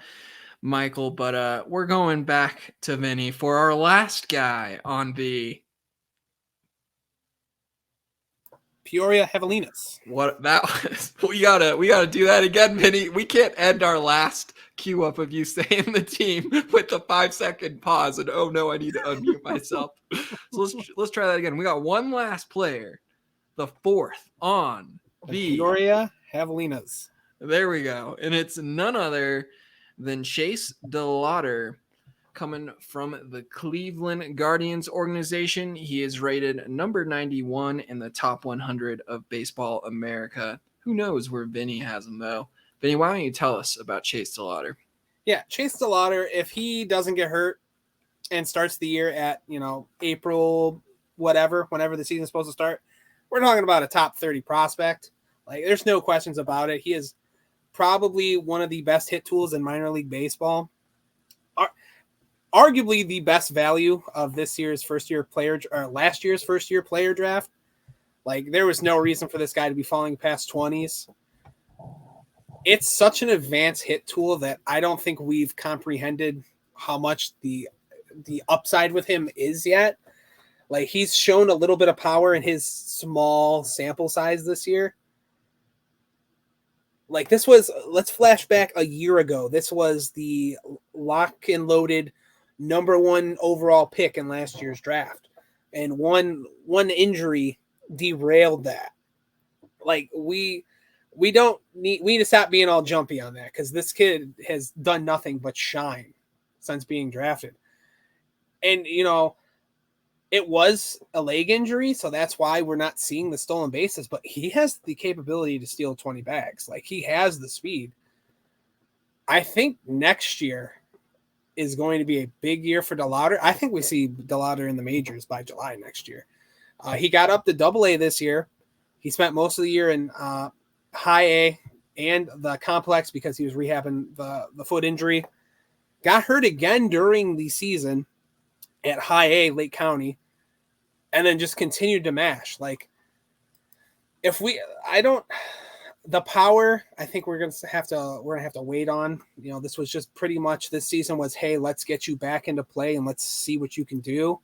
Michael, but we're going back to Vinny for our last guy on the Peoria Javelinas. What that was? We gotta do that again, Vinny. We can't end our last cue up of you saying the team with the 5-second pause and oh no, I need to unmute myself. So let's try that again. We got one last player, the fourth on the Peoria Javelinas. There we go, and it's none other than Chase DeLauter. Coming from the Cleveland Guardians organization. He is rated number 91 in the top 100 of Baseball America. Who knows where Vinny has him, though? Vinny, why don't you tell us about Chase DeLauter? Yeah, Chase DeLauter, if he doesn't get hurt and starts the year at, April, whenever the season's supposed to start, we're talking about a top 30 prospect. Like, there's no questions about it. He is probably one of the best hit tools in minor league baseball. Arguably the best value of this year's last year's first year player draft. Like there was no reason for this guy to be falling past 20s. It's such an advanced hit tool that I don't think we've comprehended how much the upside with him is yet. Like he's shown a little bit of power in his small sample size this year. Like let's flash back a year ago. This was the lock and loaded number 1 overall pick in last year's draft. And one injury derailed that. Like we need to stop being all jumpy on that because this kid has done nothing but shine since being drafted. And, it was a leg injury, so that's why we're not seeing the stolen bases, but he has the capability to steal 20 bags. Like he has the speed. I think next year is going to be a big year for DeLauter. I think we see DeLauter in the majors by July next year. He got up to Double-A this year. He spent most of the year in High A and the complex because he was rehabbing the foot injury. Got hurt again during the season at High A, Lake County, and then just continued to mash. Like, the power, I think we're gonna have to wait on. This was just pretty much this season was, hey, let's get you back into play and let's see what you can do.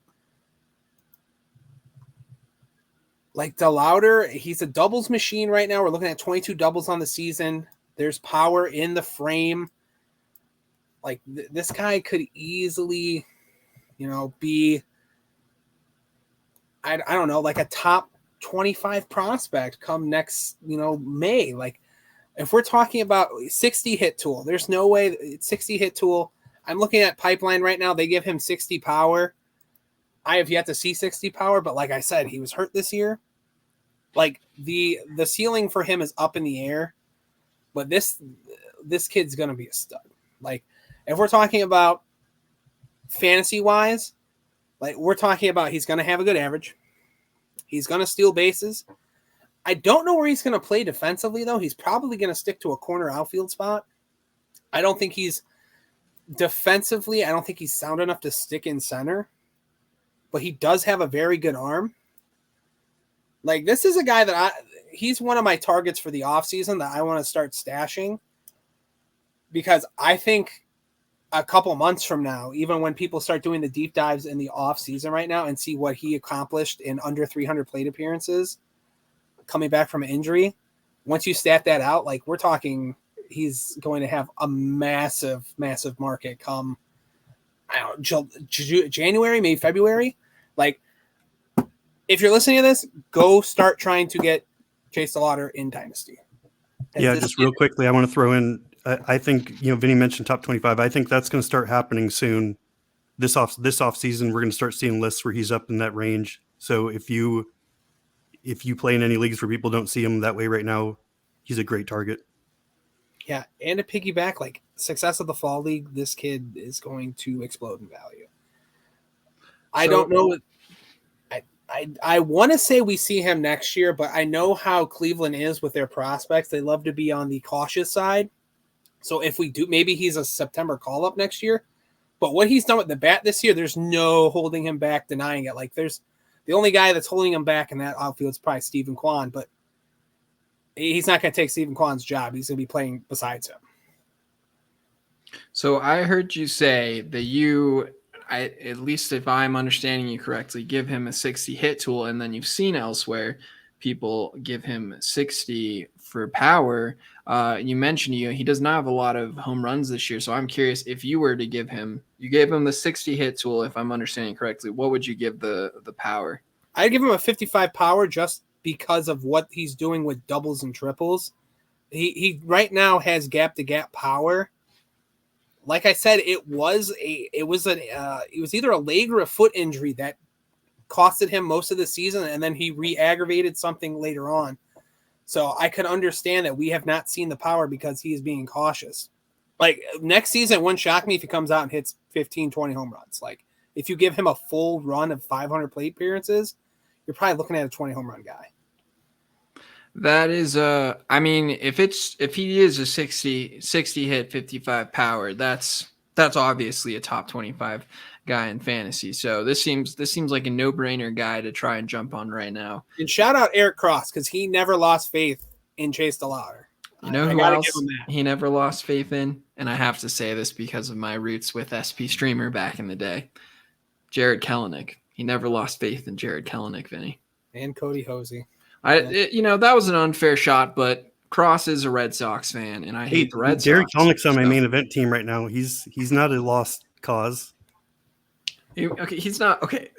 Like DeLauter, he's a doubles machine right now. We're looking at 22 doubles on the season. There's power in the frame. Like this guy could easily, be, I don't know, like a top 25 prospect come next, May. Like if we're talking about 60 hit tool, there's no way it's 60 hit tool. I'm looking at Pipeline right now. They give him 60 power. I have yet to see 60 power, but like I said, he was hurt this year. Like the ceiling for him is up in the air, but this kid's gonna be a stud. Like if we're talking about fantasy wise, like we're talking about he's gonna have a good average. He's gonna steal bases. I don't know where he's gonna play defensively though. He's probably gonna stick to a corner outfield spot. I don't think he's defensively. I don't think he's sound enough to stick in center, but he does have a very good arm. Like this is a guy that he's one of my targets for the offseason that I want to start stashing, because I think a couple months from now, even when people start doing the deep dives in the offseason right now and see what he accomplished in under 300 plate appearances coming back from an injury, once you stat that out, like we're talking he's going to have a massive market come, I don't know, January, maybe February. Like if you're listening to this, go start trying to get Chase DeLauter in Dynasty. Yeah, just real quickly, I want to throw in, I think, Vinny mentioned top 25. I think that's going to start happening soon. This off season, we're going to start seeing lists where he's up in that range. So if you play in any leagues where people don't see him that way right now, he's a great target. Yeah, and to piggyback, like success of the fall league, this kid is going to explode in value. I don't know. I want to say we see him next year, but I know how Cleveland is with their prospects. They love to be on the cautious side. So if we do, maybe he's a September call-up next year. But what he's done with the bat this year, there's no holding him back, denying it. Like there's the only guy that's holding him back in that outfield is probably Stephen Kwan, but he's not going to take Stephen Kwan's job. He's going to be playing besides him. So I heard you say that at least if I'm understanding you correctly, give him a 60 hit tool, and then you've seen elsewhere people give him 60 for power. You mentioned he does not have a lot of home runs this year, so I'm curious if you were to give him, you gave him the 60 hit tool, if I'm understanding correctly, what would you give the power? I'd give him a 55 power just because of what he's doing with doubles and triples. He right now has gap to gap power. Like I said, it was either a leg or a foot injury that costed him most of the season, and then he re-aggravated something later on. So I could understand that we have not seen the power because he is being cautious. Like next season, it wouldn't shock me if he comes out and hits 15, 20 home runs. Like if you give him a full run of 500 plate appearances, you're probably looking at a 20 home run guy. That is I mean, if he is a 60 hit, 55 power, that's obviously a top 25 guy in fantasy. So this seems like a no-brainer guy to try and jump on right now. And shout out Eric Cross, because he never lost faith in Chase DeLauter. You know who else he never lost faith in? And I have to say this because of my roots with SP Streamer back in the day. Jared Kelenic. He never lost faith in Jared Kelenic, Vinny. And Cody Hosey. That was an unfair shot, but Cross is a Red Sox fan, and I hate the Red Sox. Jared Kelenick's on my main event team right now. He's not a lost cause. He's not okay.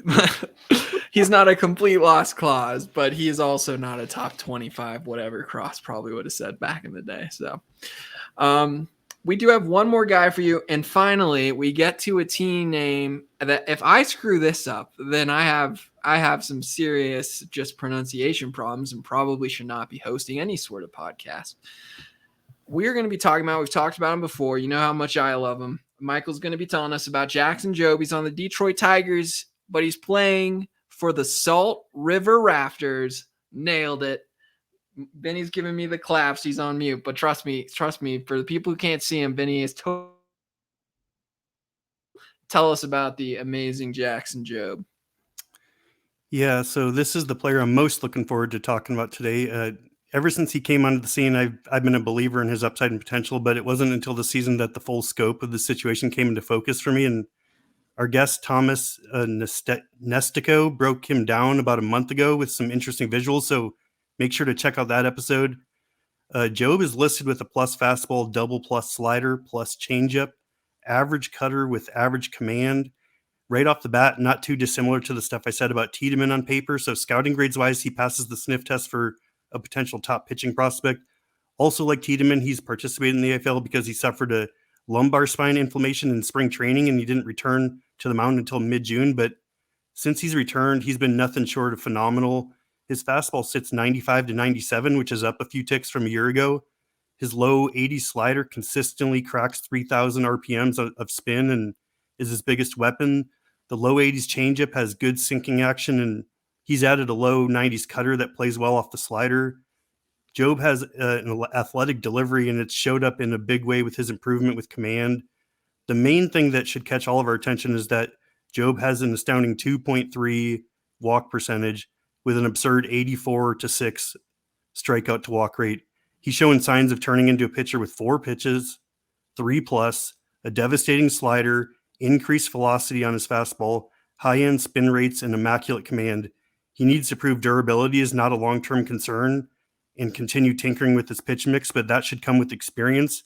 He's not a complete lost cause, but he is also not a top 25, whatever Cross probably would have said back in the day. So, we do have one more guy for you, and finally, we get to a team name that if I screw this up, then I have some serious just pronunciation problems and probably should not be hosting any sort of podcast. We're going to be talking about, we've talked about him before. You know how much I love him. Michael's going to be telling us about Jackson Jobe. He's on the Detroit Tigers, but he's playing for the Salt River Rafters. Nailed it. Vinny's giving me the claps. He's on mute, but trust me, for the people who can't see him, Vinny is tell us about the amazing Jackson Jobe. Yeah, so this is the player I'm most looking forward to talking about today. Ever since he came onto the scene, I've been a believer in his upside and potential, but it wasn't until the season that the full scope of the situation came into focus for me. And our guest, Thomas Nestico, broke him down about a month ago with some interesting visuals, so make sure to check out that episode. Jobe is listed with a plus fastball, double plus slider, plus changeup, average cutter with average command. Right off the bat, not too dissimilar to the stuff I said about Tiedemann on paper. So scouting grades wise, he passes the sniff test for a potential top pitching prospect. Also like Tiedemann, he's participated in the AFL because he suffered a lumbar spine inflammation in spring training and he didn't return to the mound until mid-June. But Since he's returned, he's been nothing short of phenomenal. His fastball sits 95 to 97, which is up a few ticks from a year ago. His low 80 slider consistently cracks 3,000 RPMs of spin and is his biggest weapon. The low 80s changeup has good sinking action, and he's added a low 90s cutter that plays well off the slider. Jobe has an athletic delivery, and it's showed up in a big way with his improvement with command. The main thing that should catch all of our attention is that Jobe has an astounding 2.3 walk percentage with an absurd 84 to 6 strikeout to walk rate. He's showing signs of turning into a pitcher with 4 pitches, 3+, a devastating slider, increased velocity on his fastball, high-end spin rates, and immaculate command. He needs to prove durability is not a long-term concern and continue tinkering with his pitch mix, but that should come with experience.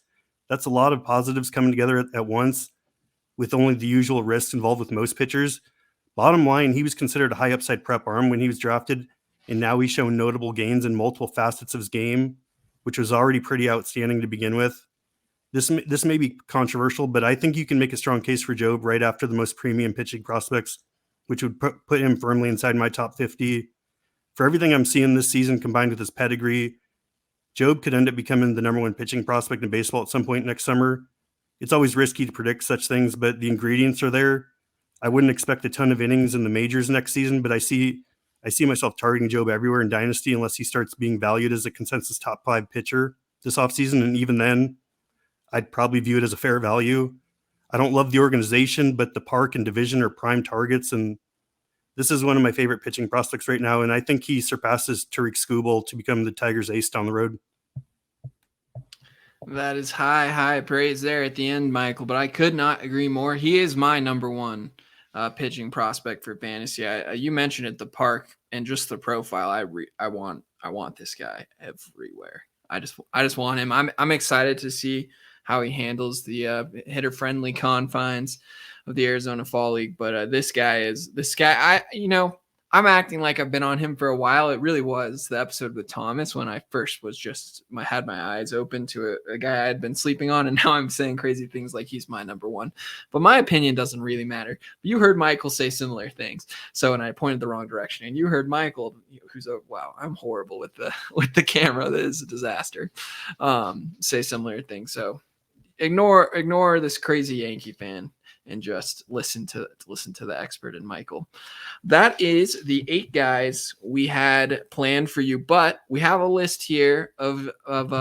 That's a lot of positives coming together at once with only the usual risks involved with most pitchers. Bottom line, he was considered a high upside prep arm when he was drafted, and now he's shown notable gains in multiple facets of his game, which was already pretty outstanding to begin with. This may be controversial, but I think you can make a strong case for Jobe right after the most premium pitching prospects, which would put him firmly inside my top 50. For everything I'm seeing this season combined with his pedigree, Jobe could end up becoming the number 1 pitching prospect in baseball at some point next summer. It's always risky to predict such things, but the ingredients are there. I wouldn't expect a ton of innings in the majors next season, but I see myself targeting Jobe everywhere in Dynasty unless he starts being valued as a consensus top 5 pitcher this offseason, and even then, I'd probably view it as a fair value. I don't love the organization, but the park and division are prime targets, and this is one of my favorite pitching prospects right now, and I think he surpasses Tariq Skubal to become the Tigers' ace down the road. That is high praise there at the end, Michael, but I could not agree more. He is my number 1 pitching prospect for fantasy. You mentioned it, the park and just the profile. I want this guy everywhere. I just want him. I'm excited to see how he handles the hitter-friendly confines of the Arizona Fall League. But this guy. I'm acting like I've been on him for a while. It really was the episode with Thomas when I first was had my eyes open to a guy I had been sleeping on, and now I'm saying crazy things like he's my number 1. But my opinion doesn't really matter. You heard Michael say similar things, and I pointed the wrong direction. And you heard Michael, who's wow, I'm horrible with the camera. That is a disaster. Say similar things. So ignore this crazy Yankee fan and just listen to the expert in Michael. That is the 8 guys we had planned for you, but we have a list here of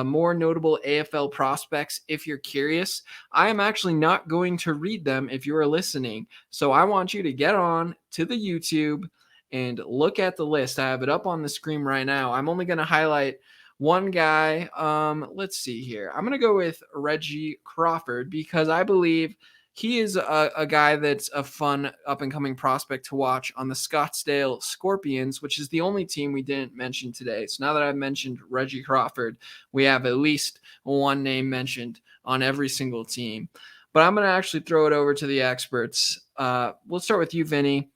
more notable AFL prospects. If you're curious, I am actually not going to read them if you are listening. So I want you to get on to the YouTube and look at the list. I have it up on the screen right now. I'm only going to highlight one guy. Let's see here. I'm going to go with Reggie Crawford because I believe he is a guy that's a fun up-and-coming prospect to watch on the Scottsdale Scorpions, which is the only team we didn't mention today. So now that I've mentioned Reggie Crawford, we have at least one name mentioned on every single team. But I'm going to actually throw it over to the experts. We'll start with you, Vinny.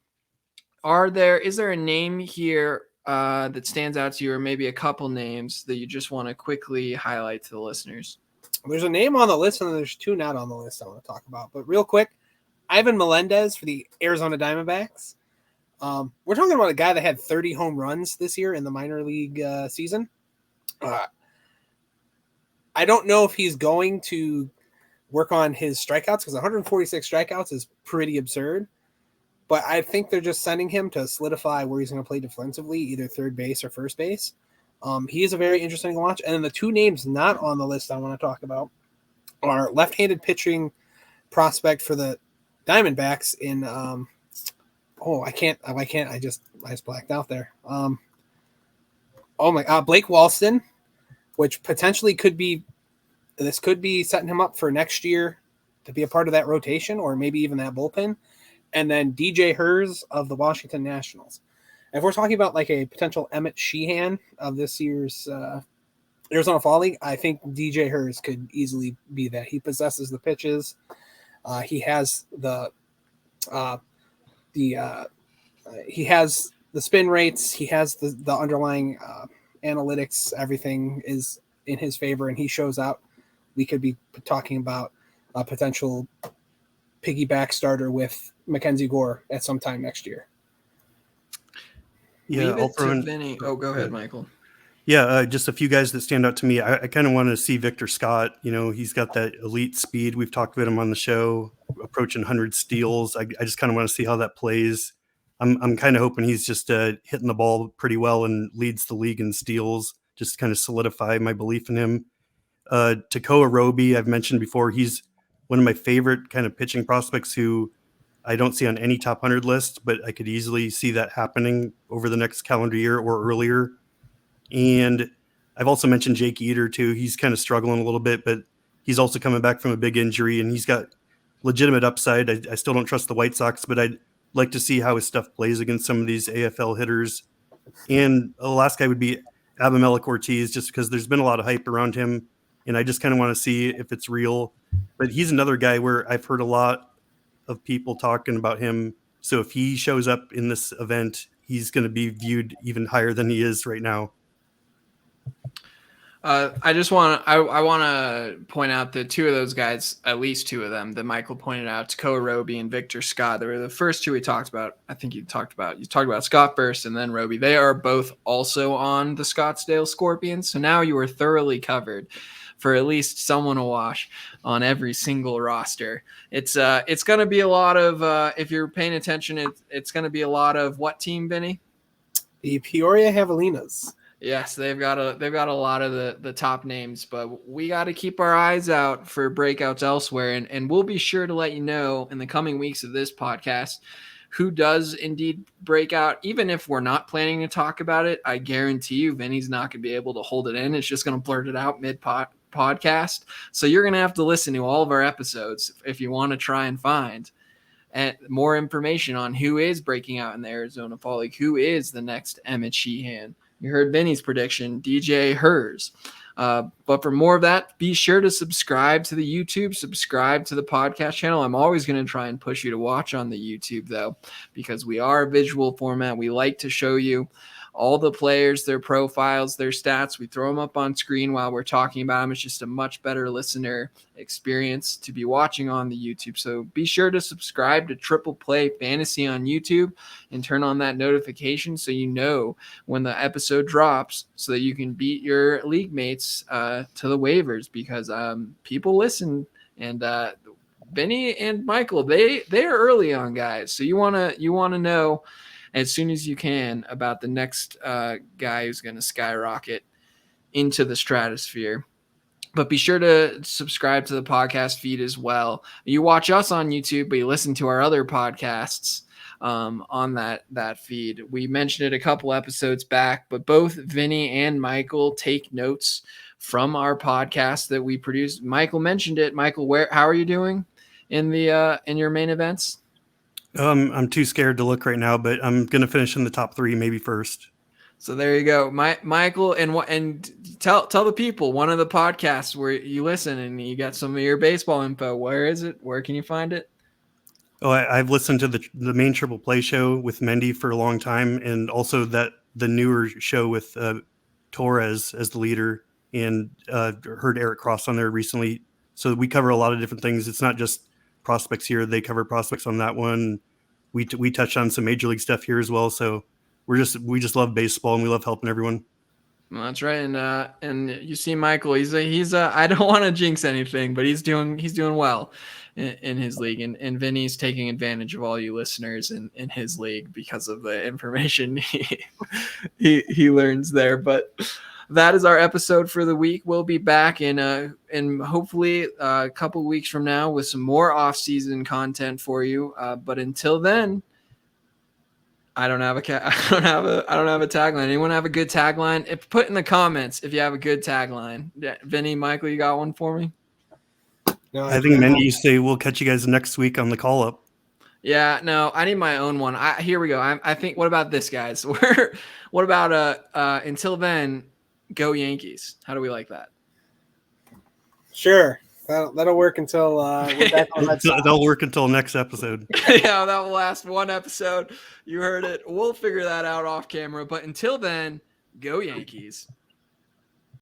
Is there a name here that stands out to you, or maybe a couple names that you just want to quickly highlight to the listeners? There's a name on the list, and there's 2 not on the list I want to talk about. But real quick, Ivan Melendez for the Arizona Diamondbacks. We're talking about a guy that had 30 home runs this year in the minor league season. I don't know if he's going to work on his strikeouts because 146 strikeouts is pretty absurd. But I think they're just sending him to solidify where he's going to play defensively, either third base or first base. He is a very interesting watch. And then the 2 names not on the list I want to talk about are left-handed pitching prospect for the Diamondbacks in I just blacked out there. Blake Walston, which potentially could be setting him up for next year to be a part of that rotation or maybe even that bullpen. And then DJ Hers of the Washington Nationals. If we're talking about like a potential Emmett Sheehan of this year's Arizona Fall League, I think DJ Hers could easily be that. He possesses the pitches. He has the spin rates. He has the underlying analytics. Everything is in his favor, and he shows out. We could be talking about a potential piggyback starter with Mackenzie Gore at some time next year. Yeah, leave I'll it throw to in. Vinny. Oh, go ahead, Michael. Yeah, just a few guys that stand out to me. I kind of want to see Victor Scott. He's got that elite speed. We've talked about him on the show, approaching 100 steals. I just kind of want to see how that plays. I'm kind of hoping he's just hitting the ball pretty well and leads the league in steals, just to kind of solidify my belief in him. Tekoa Roby, I've mentioned before, he's one of my favorite kind of pitching prospects who I don't see on any top 100 list, but I could easily see that happening over the next calendar year or earlier. And I've also mentioned Jake Eater too. He's kind of struggling a little bit, but he's also coming back from a big injury and he's got legitimate upside. I still don't trust the White Sox, but I'd like to see how his stuff plays against some of these AFL hitters. And the last guy would be Abimelech Ortiz, just because there's been a lot of hype around him. And I just kind of want to see if it's real. But he's another guy where I've heard a lot of people talking about him. So if he shows up in this event, he's going to be viewed even higher than he is right now. I just want to point out that two of those guys, at least two of them that Michael pointed out, Tekoa Roby and Victor Scott, they were the first two we talked about. I think you talked about Scott first and then Roby. They are both also on the Scottsdale Scorpions. So now you are thoroughly covered for at least someone to watch on every single roster. It's going to be a lot of, if you're paying attention, it's going to be a lot of what team, Vinny? The Peoria Javelinas. Yes, they've got a lot of the top names, but we got to keep our eyes out for breakouts elsewhere, and we'll be sure to let you know in the coming weeks of this podcast who does indeed break out. Even if we're not planning to talk about it, I guarantee you Vinny's not going to be able to hold it in. It's just going to blurt it out mid-podcast. So you're going to have to listen to all of our episodes if you want to try and find more information on who is breaking out in the Arizona Fall League, who is the next Emmett Sheehan. You heard Vinny's prediction, DJ hers. But for more of that, be sure to subscribe to the YouTube, subscribe to the podcast channel. I'm always going to try and push you to watch on the YouTube, though, because we are a visual format. We like to show you all the players, their profiles, their stats. We throw them up on screen while we're talking about them. It's just a much better listener experience to be watching on the YouTube. So be sure to subscribe to Triple Play Fantasy on YouTube and turn on that notification so you know when the episode drops so that you can beat your league mates to the waivers, because people listen. And Vinny and Michael, they are early on guys. So you want to know as soon as you can about the next guy who's going to skyrocket into the stratosphere. But be sure to subscribe to the podcast feed as well. You watch us on YouTube, but you listen to our other podcasts on that feed. We mentioned it a couple episodes back, but both Vinny and Michael take notes from our podcast that we produce. Michael mentioned it. Michael, how are you doing in your main events? I'm too scared to look right now, but I'm going to finish in the top 3, maybe first. So there you go, Michael, and tell the people one of the podcasts where you listen and you got some of your baseball info. Where is it? Where can you find it? Oh, I've listened to the main Triple Play show with Mendy for a long time, and also the newer show with Torres as the leader, and heard Eric Cross on there recently. So we cover a lot of different things. It's not just prospects here; they cover prospects on that one. We touch on some major league stuff here as well. So we just love baseball and we love helping everyone. Well, that's right. And you see Michael, he's I don't want to jinx anything, but he's doing well in his league, and Vinny's taking advantage of all you listeners in his league because of the information he learns there. But that is our episode for the week. We'll be back in hopefully a couple weeks from now with some more off-season content for you. But until then, I don't have a tagline. Anyone have a good tagline? Put in the comments if you have a good tagline. Vinny, Michael, you got one for me? No, I think Mendy used to say, "We'll catch you guys next week on the call up." Yeah, no, I need my own one. Here we go. I think. What about this, guys? What about until then, go Yankees? How do we like that? Sure. That'll work until we're back on that side. That'll work until next episode. Yeah, that will last one episode. You heard it. We'll figure that out off camera. But until then, go Yankees.